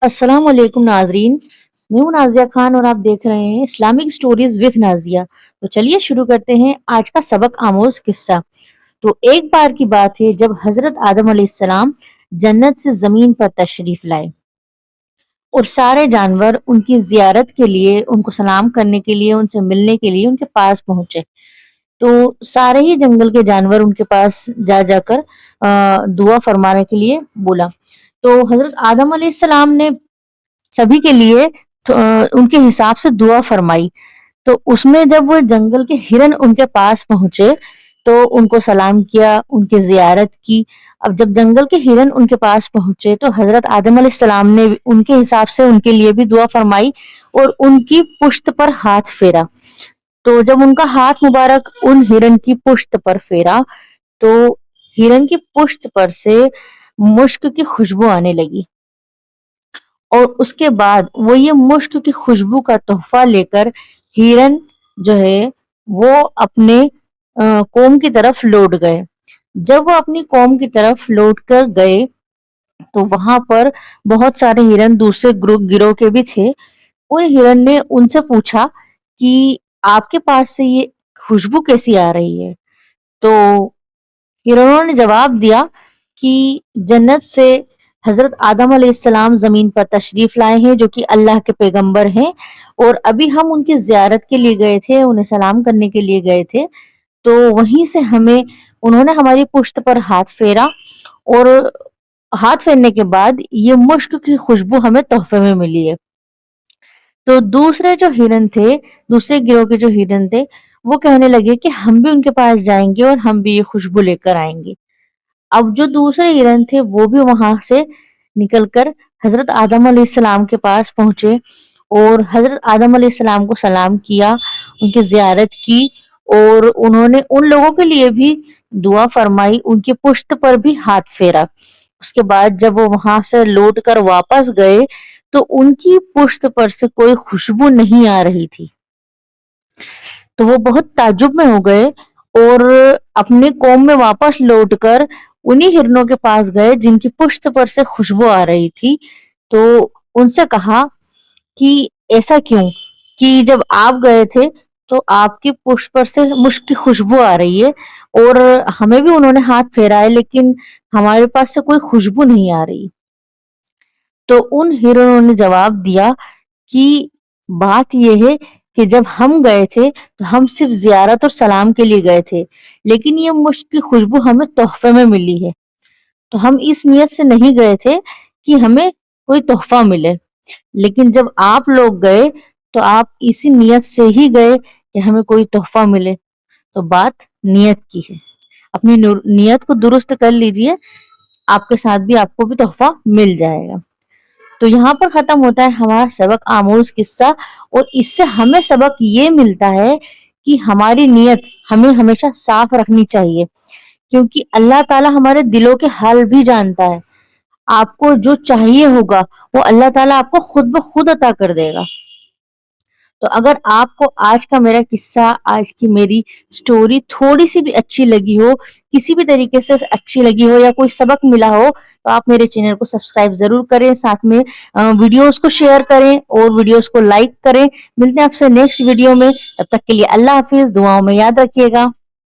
अस्सलाम वालेकुम नाजरीन। मैं हूं नाजिया खान और आप देख रहे हैं इस्लामिक स्टोरीज विद नाजिया। तो चलिए शुरू करते हैं आज का सबक आमोज किस्सा। तो एक बार की बात है जब हजरत आदम अलैहिस्सलाम जन्नत से जमीन पर तशरीफ लाए और सारे जानवर उनकी जियारत के लिए, उनको सलाम करने के लिए, उनसे मिलने के लिए उनके पास पहुंचे। तो सारे ही जंगल के जानवर उनके पास जा जाकर दुआ फरमाने के लिए बोला। तो हजरत आदम अलैहिस्सलाम ने सभी के लिए उनके हिसाब से दुआ फरमाई। तो उसमें जब वो जंगल के हिरन उनके पास पहुंचे तो उनको सलाम किया, उनकी जियारत की। अब जब जंगल के हिरन उनके पास पहुंचे तो हजरत आदम अलैहिस्सलाम ने उनके हिसाब से उनके लिए भी दुआ फरमाई और उनकी पुश्त पर हाथ फेरा। तो जब उनका हाथ मुबारक उन हिरन की पुश्त पर फेरा तो हिरन की पुश्त पर से मुश्क की खुशबू आने लगी और उसके बाद वो ये मुश्क की खुशबू का तोहफा लेकर हिरन जो है वो अपने कौम की तरफ लौट गए। जब वो अपनी कौम की तरफ लौट कर गए तो वहां पर बहुत सारे हिरन दूसरे गिरोह के भी थे। उन हिरन ने उनसे पूछा कि आपके पास से ये खुशबू कैसी आ रही है। तो हिरणों ने जवाब दिया कि जन्नत से हजरत आदम अलैहिस्सलाम जमीन पर तशरीफ लाए हैं जो कि अल्लाह के पैगंबर हैं और अभी हम उनकी जियारत के लिए गए थे, उन्हें सलाम करने के लिए गए थे। तो वहीं से हमें उन्होंने हमारी पुश्त पर हाथ फेरा और हाथ फेरने के बाद ये मुश्क की खुशबू हमें तोहफे में मिली है। तो दूसरे जो हिरन थे, दूसरे गिरोह के जो हिरन थे, वो कहने लगे कि हम भी उनके पास जाएंगे और हम भी ये खुशबू लेकर आएंगे। अब जो दूसरे हिरन थे वो भी वहां से निकलकर हजरत आदम अलैहिस्सलाम के पास पहुंचे और हजरत आदम अलैहिस्सलाम को सलाम किया, उनकी जियारत की और उन्होंने उन लोगों के लिए भी दुआ फरमाई, उनकी पुश्त पर भी हाथ फेरा। उसके बाद जब वो वहां से लौट कर वापस गए तो उनकी पुश्त पर से कोई खुशबू नहीं आ रही थी। तो वो बहुत ताज्जुब में हो गए और अपने कौम में वापस लौटकर उन्हीं हिरनों के पास गए जिनकी पुश्त पर से खुशबू आ रही थी। तो उनसे कहा कि ऐसा क्यों कि जब आप गए थे तो आपकी पुश्त पर से मुश्क की खुशबू आ रही है और हमें भी उन्होंने हाथ फेरा है लेकिन हमारे पास से कोई खुशबू नहीं आ रही। तो उन हिरणों ने जवाब दिया कि बात यह है कि जब हम गए थे तो हम सिर्फ जियारत और सलाम के लिए गए थे, लेकिन ये मुश्क की खुशबू हमें तोहफे में मिली है। तो हम इस नियत से नहीं गए थे कि हमें कोई तोहफा मिले, लेकिन जब आप लोग गए तो आप इसी नियत से ही गए कि हमें कोई तोहफा मिले। तो बात नियत की है, अपनी नियत को दुरुस्त कर लीजिए, आपके साथ भी आपको भी तोहफा मिल जाएगा। तो यहाँ पर खत्म होता है हमारा सबक आमोज किस्सा और इससे हमें सबक ये मिलता है कि हमारी नियत हमें हमेशा साफ रखनी चाहिए, क्योंकि अल्लाह ताला हमारे दिलों के हाल भी जानता है। आपको जो चाहिए होगा वो अल्लाह ताला आपको खुद ब खुद अता कर देगा। तो अगर आपको आज का मेरा किस्सा, आज की मेरी स्टोरी थोड़ी सी भी अच्छी लगी हो, किसी भी तरीके से अच्छी लगी हो या कोई सबक मिला हो तो आप मेरे चैनल को सब्सक्राइब जरूर करें, साथ में वीडियोस को शेयर करें और वीडियोस को लाइक करें। मिलते हैं आपसे नेक्स्ट वीडियो में, तब तक के लिए अल्लाह हाफिज, दुआओं में याद रखिएगा।